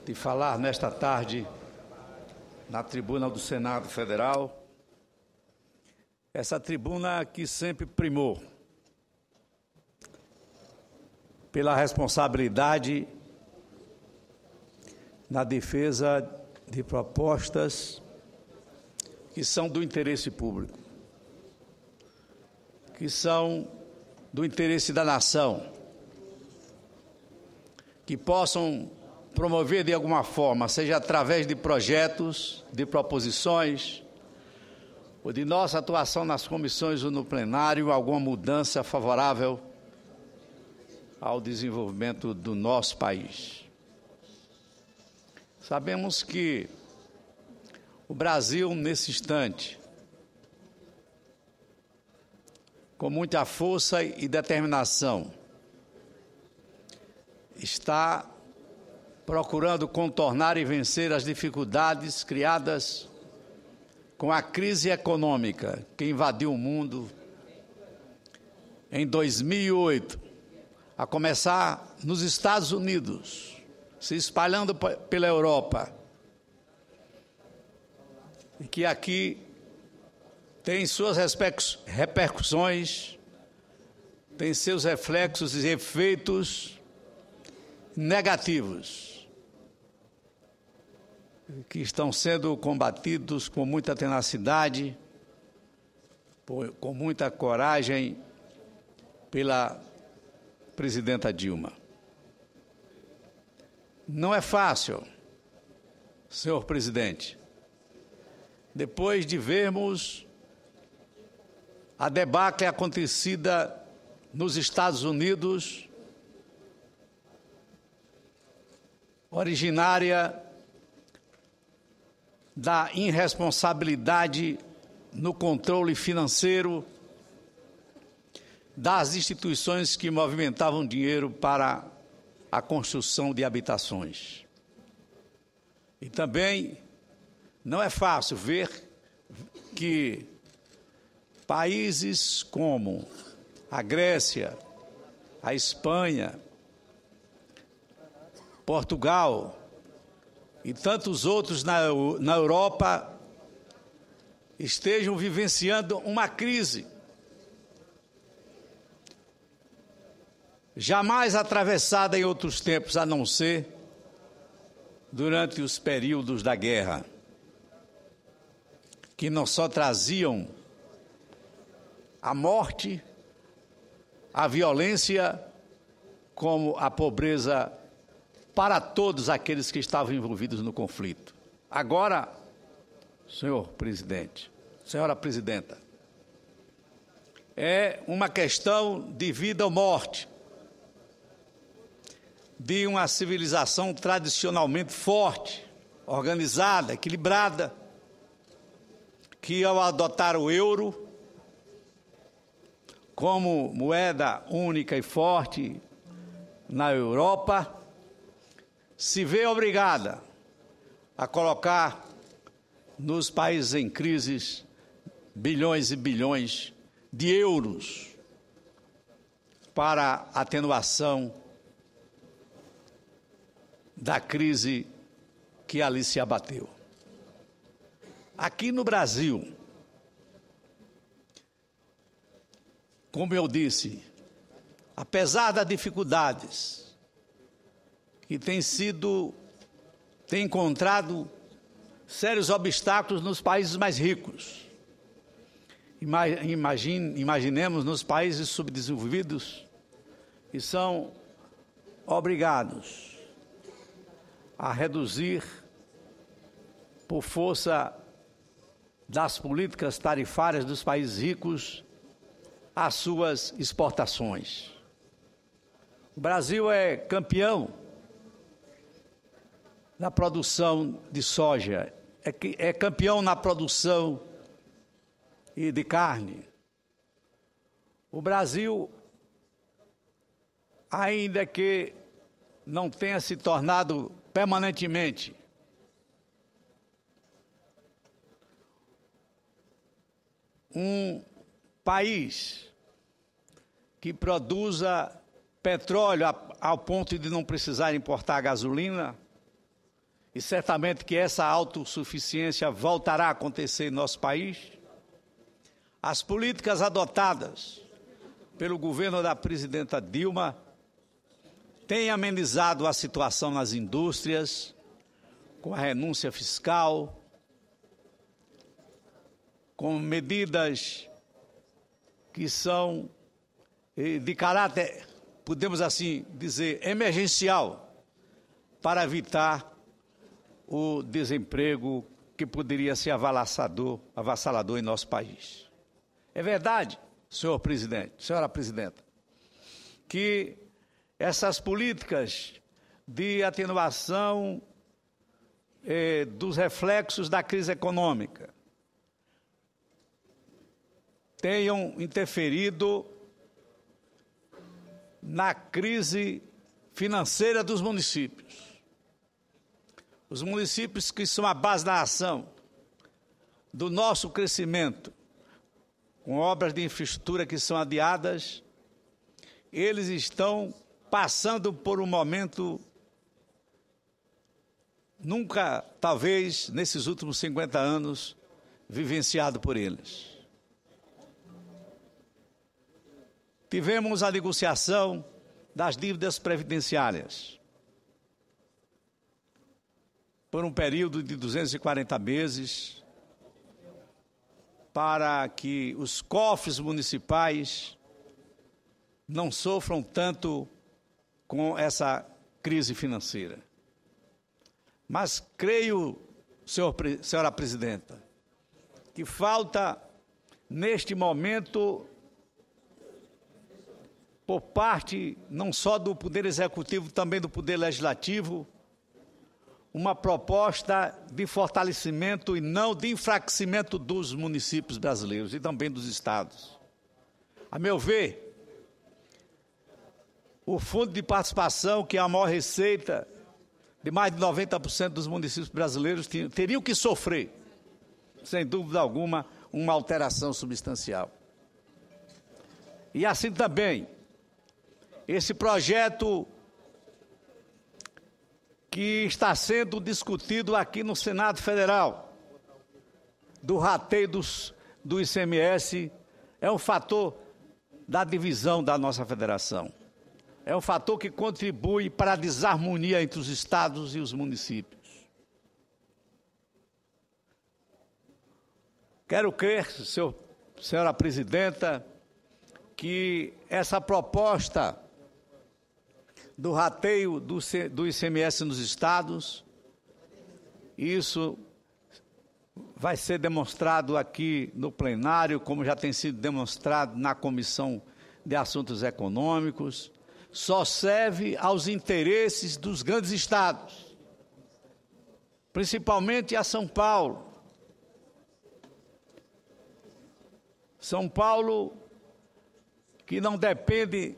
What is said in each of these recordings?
de falar nesta tarde na tribuna do Senado Federal, essa tribuna que sempre primou pela responsabilidade na defesa de propostas que são do interesse público, que são do interesse da nação, que possam promover de alguma forma, seja através de projetos, de proposições, ou de nossa atuação nas comissões ou no plenário, alguma mudança favorável ao desenvolvimento do nosso país. Sabemos que o Brasil, nesse instante, com muita força e determinação, está procurando contornar e vencer as dificuldades criadas com a crise econômica que invadiu o mundo em 2008, a começar nos Estados Unidos, se espalhando pela Europa, e que aqui tem suas repercussões, tem seus reflexos e efeitos negativos, que estão sendo combatidos com muita tenacidade, com muita coragem pela presidenta Dilma. Não é fácil, senhor presidente, depois de vermos a debacle acontecida nos Estados Unidos, originária da irresponsabilidade no controle financeiro das instituições que movimentavam dinheiro para a construção de habitações. E também não é fácil ver que países como a Grécia, a Espanha, Portugal e tantos outros na Europa estejam vivenciando uma crise jamais atravessada em outros tempos, a não ser durante os períodos da guerra, que não só traziam a morte, a violência, como a pobreza para todos aqueles que estavam envolvidos no conflito. Agora, senhor presidente, senhora presidenta, é uma questão de vida ou morte, de uma civilização tradicionalmente forte, organizada, equilibrada, que ao adotar o euro como moeda única e forte na Europa, se vê obrigada a colocar nos países em crise bilhões e bilhões de euros para atenuação da crise que ali se abateu. Aqui no Brasil, como eu disse, apesar das dificuldades que tem encontrado sérios obstáculos nos países mais ricos. Imaginemos nos países subdesenvolvidos, que são obrigados a reduzir, por força das políticas tarifárias dos países ricos, as suas exportações. O Brasil é campeão na produção de soja, é campeão na produção de carne. O Brasil, ainda que não tenha se tornado permanentemente um país que produza petróleo ao ponto de não precisar importar gasolina, e certamente que essa autossuficiência voltará a acontecer em nosso país, as políticas adotadas pelo governo da presidenta Dilma têm amenizado a situação nas indústrias, com a renúncia fiscal, com medidas que são de caráter, podemos assim dizer, emergencial, para evitar o desemprego que poderia ser avassalador em nosso país. É verdade, senhor presidente, senhora presidenta, que essas políticas de atenuação dos reflexos da crise econômica tenham interferido na crise financeira dos municípios. Os municípios que são a base da ação do nosso crescimento, com obras de infraestrutura que são adiadas, eles estão passando por um momento nunca, talvez, nesses últimos 50 anos, vivenciado por eles. Tivemos a negociação das dívidas previdenciárias por um período de 240 meses, para que os cofres municipais não sofram tanto com essa crise financeira. Mas creio, senhora presidenta, que falta, neste momento, por parte não só do Poder Executivo, também do Poder Legislativo, uma proposta de fortalecimento e não de enfraquecimento dos municípios brasileiros e também dos estados. A meu ver, o Fundo de Participação, que é a maior receita de mais de 90% dos municípios brasileiros, teriam que sofrer, sem dúvida alguma, uma alteração substancial. E assim também, esse projeto que está sendo discutido aqui no Senado Federal, do rateio do ICMS, é um fator da divisão da nossa federação. É um fator que contribui para a desarmonia entre os estados e os municípios. Quero crer, senhora presidenta, que essa proposta do rateio do ICMS nos estados, isso vai ser demonstrado aqui no plenário, como já tem sido demonstrado na Comissão de Assuntos Econômicos, só serve aos interesses dos grandes estados, principalmente a São Paulo. São Paulo, que não depende,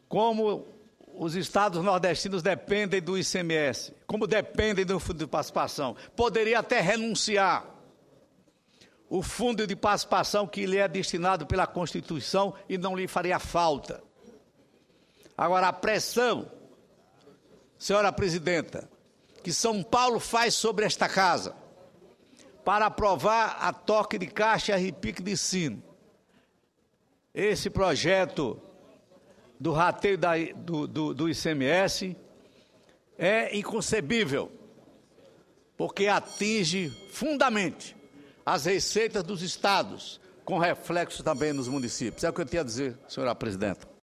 como os estados nordestinos dependem do ICMS, como dependem do Fundo de Participação. Poderia até renunciar o Fundo de Participação que lhe é destinado pela Constituição e não lhe faria falta. Agora, a pressão, senhora presidenta, que São Paulo faz sobre esta casa para aprovar a toque de caixa e pique de sino, esse projeto do rateio do ICMS é inconcebível, porque atinge fundamente as receitas dos estados, com reflexo também nos municípios. É o que eu tinha a dizer, senhora presidenta.